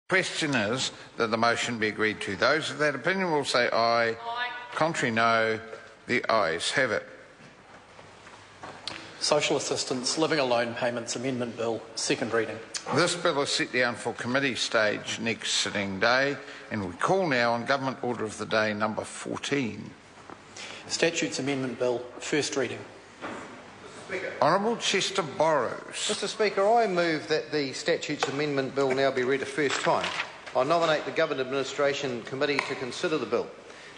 Question is that the motion be agreed to. Those of that opinion will say aye. Aye. Contrary, no. The ayes have it. Social Assistance Living Alone Payments Amendment Bill, second reading. This bill is set down for committee stage next sitting day, and we call now on Government Order of the Day number 14. Statutes Amendment Bill, first reading. Honourable Chester Borrows. Mr Speaker, I move that the Statutes Amendment Bill now be read a first time. I nominate the Government Administration Committee to consider the bill.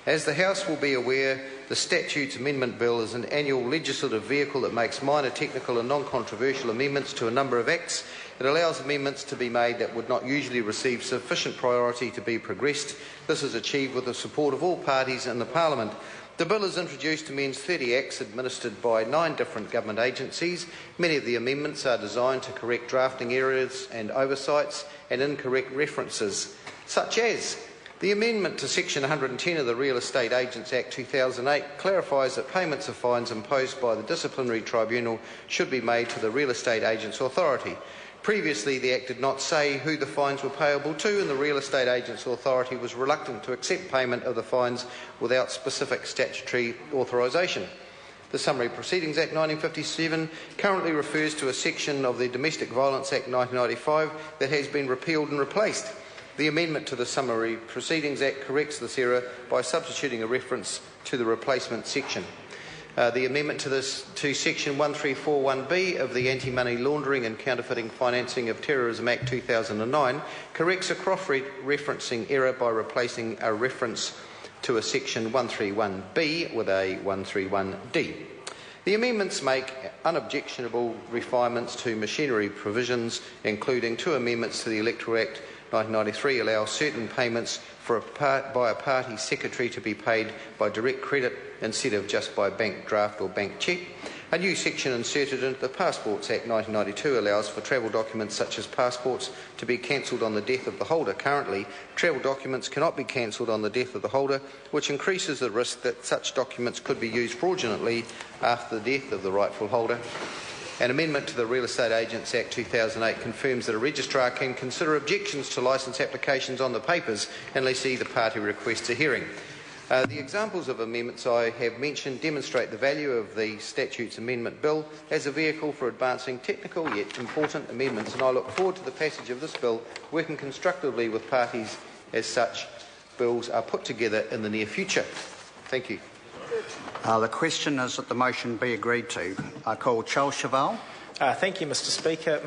As the House will be aware, the Statutes Amendment Bill is an annual legislative vehicle that makes minor technical and non-controversial amendments to a number of acts. It allows amendments to be made that would not usually receive sufficient priority to be progressed. This is achieved with the support of all parties in the Parliament. The bill is introduced to amend 30 acts administered by 9 different government agencies. Many of the amendments are designed to correct drafting errors and oversights and incorrect references, such as the amendment to Section 110 of the Real Estate Agents Act 2008 clarifies that payments of fines imposed by the Disciplinary Tribunal should be made to the Real Estate Agents Authority. Previously, the Act did not say who the fines were payable to, and the Real Estate Agents Authority was reluctant to accept payment of the fines without specific statutory authorisation. The Summary Proceedings Act 1957 currently refers to a section of the Domestic Violence Act 1995 that has been repealed and replaced. The amendment to the Summary Proceedings Act corrects this error by substituting a reference to the replacement section. The amendment to Section 1341B of the Anti-Money Laundering and Counterfeiting Financing of Terrorism Act 2009 corrects a cross-referencing error by replacing a reference to a Section 131B with a 131D. The amendments make unobjectionable refinements to machinery provisions, including 2 amendments to the Electoral Act 1993 allow certain payments by a party secretary to be paid by direct credit instead of just by bank draft or bank cheque. A new section inserted into the Passports Act 1992 allows for travel documents such as passports to be cancelled on the death of the holder. Currently, travel documents cannot be cancelled on the death of the holder, which increases the risk that such documents could be used fraudulently after the death of the rightful holder. An amendment to the Real Estate Agents Act 2008 confirms that a registrar can consider objections to licence applications on the papers unless either party requests a hearing. The examples of amendments I have mentioned demonstrate the value of the Statutes Amendment Bill as a vehicle for advancing technical yet important amendments, and I look forward to the passage of this bill, working constructively with parties as such bills are put together in the near future. Thank you. The question is that the motion be agreed to. I call Charles Cheval. Thank you, Mr Speaker.